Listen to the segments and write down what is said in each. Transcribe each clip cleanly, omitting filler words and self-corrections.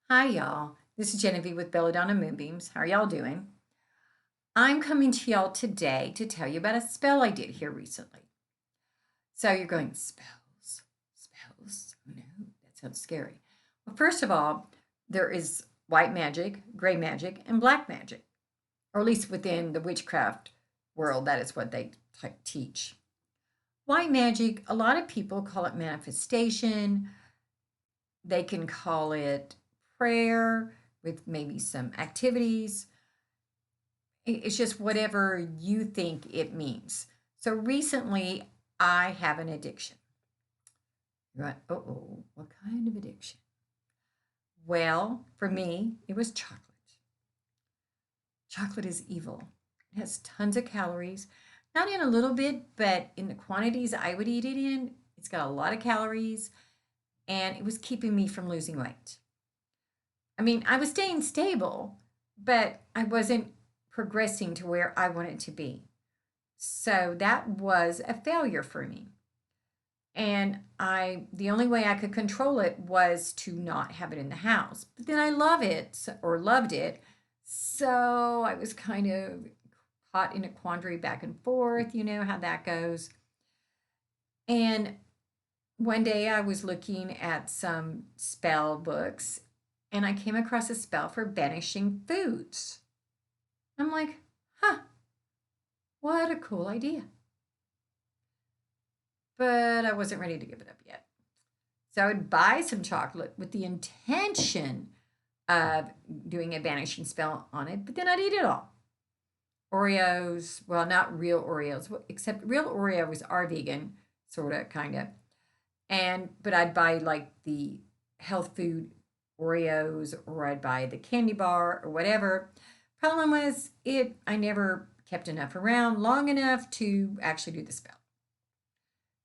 Hi, y'all. This is Genevieve with Belladonna and Moonbeams. How are y'all doing? I'm coming to y'all today to tell you about a spell I did here recently. So you're going, spells, spells. Oh no, that sounds scary. Well, first of all, there is white magic, gray magic, and black magic, or at least within the witchcraft world, that is what they teach. White magic, a lot of people call it manifestation. They can call it prayer with maybe some activities. It's just whatever you think it means. So recently, I have an addiction. You're like, oh, what kind of addiction? Well, for me, it was chocolate. Chocolate is evil. It has tons of calories, not in a little bit, but in the quantities I would eat it in, it's got a lot of calories, and it was keeping me from losing weight. I mean, I was staying stable, but I wasn't progressing to where I wanted to be. So that was a failure for me. And the only way I could control it was to not have it in the house. But then I love it or loved it. So I was kind of caught in a quandary back and forth. You know how that goes. And one day I was looking at some spell books and I came across a spell for banishing foods. I'm like, huh, what a cool idea. But I wasn't ready to give it up yet. So I would buy some chocolate with the intention of doing a banishing spell on it, but then I'd eat it all. Oreos, well, not real Oreos, except real Oreos are vegan, sort of, kind of. But I'd buy like the health food Oreos, or I'd buy the candy bar or whatever. Problem was, I never kept enough around long enough to actually do the spell.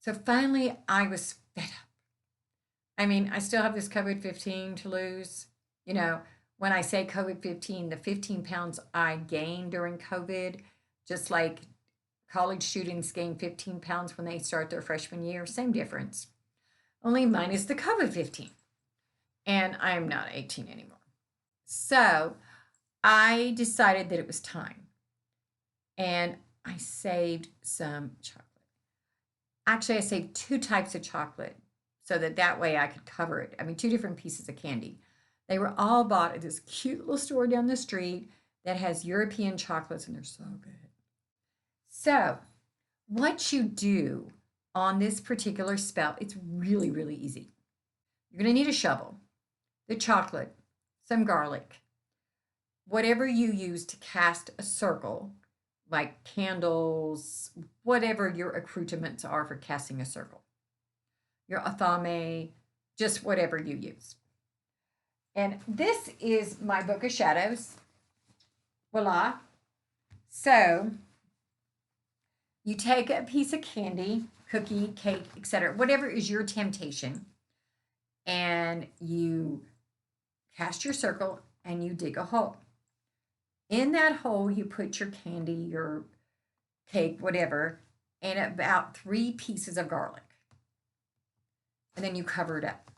So finally, I was fed up. I mean, I still have this COVID 15 to lose. You know, when I say COVID 15, the 15 pounds I gained during COVID, just like college students gain 15 pounds when they start their freshman year, same difference. Only mine is the COVID 15. And I'm not 18 anymore. So I decided that it was time. And I saved some chocolate. Actually, I saved two types of chocolate so that way I could cover it. I mean, two different pieces of candy. They were all bought at this cute little store down the street that has European chocolates, and they're so good. So, what you do on this particular spell, it's really, really easy. You're going to need a shovel, the chocolate, some garlic, whatever you use to cast a circle, like candles, whatever your accoutrements are for casting a circle, your athame, just whatever you use. And this is my book of shadows. Voila. So you take a piece of candy, cookie, cake, etc., whatever is your temptation, and you cast your circle and you dig a hole. In that hole, you put your candy, your cake, whatever, and about 3 pieces of garlic. And then you cover it up.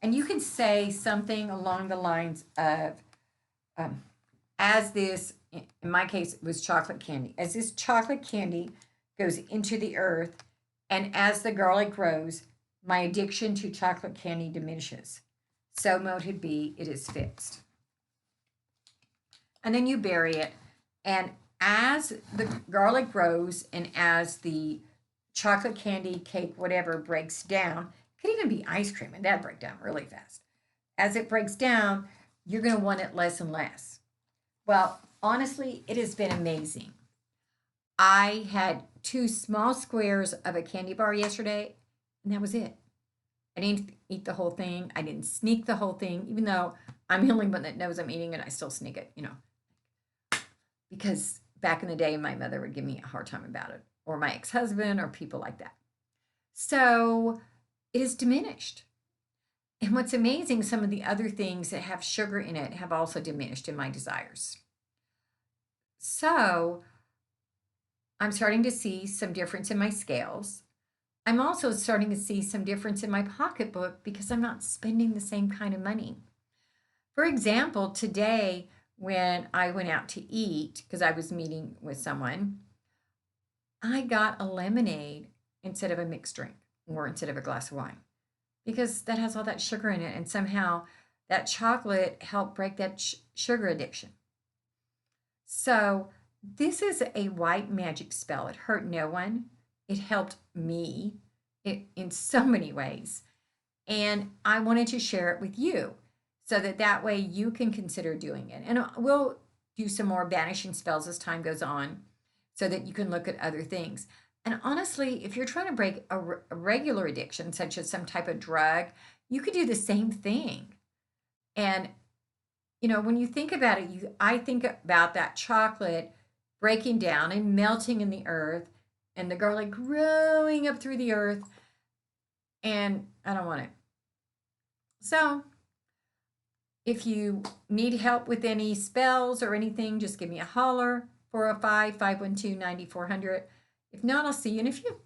And you can say something along the lines of, as this, in my case, it was chocolate candy, as this chocolate candy goes into the earth, and as the garlic grows, my addiction to chocolate candy diminishes. So mote be, it is fixed. And then you bury it. And as the garlic grows and as the chocolate candy, cake, whatever breaks down, it could even be ice cream, and that'd break down really fast. As it breaks down, you're going to want it less and less. Well, honestly, it has been amazing. I had 2 small squares of a candy bar yesterday, and that was it. I didn't eat the whole thing. I didn't sneak the whole thing, even though I'm the only one that knows I'm eating it. I still sneak it, because back in the day, my mother would give me a hard time about it, or my ex husband, or people like that. So it is diminished. And what's amazing, some of the other things that have sugar in it have also diminished in my desires. So I'm starting to see some difference in my scales. I'm also starting to see some difference in my pocketbook because I'm not spending the same kind of money. For example, today when I went out to eat, because I was meeting with someone, I got a lemonade instead of a mixed drink or instead of a glass of wine because that has all that sugar in it. And somehow that chocolate helped break that sugar addiction. So, this is a white magic spell. It hurt no one, it helped me in so many ways. And I wanted to share it with you so that that way you can consider doing it. And we'll do some more banishing spells as time goes on so that you can look at other things. And honestly, if you're trying to break a regular addiction, such as some type of drug, you could do the same thing. And when you think about it, I think about that chocolate breaking down and melting in the earth and the garlic growing up through the earth. And I don't want it. So if you need help with any spells or anything, just give me a holler, 405-512-9400. If not, I'll see you in a few.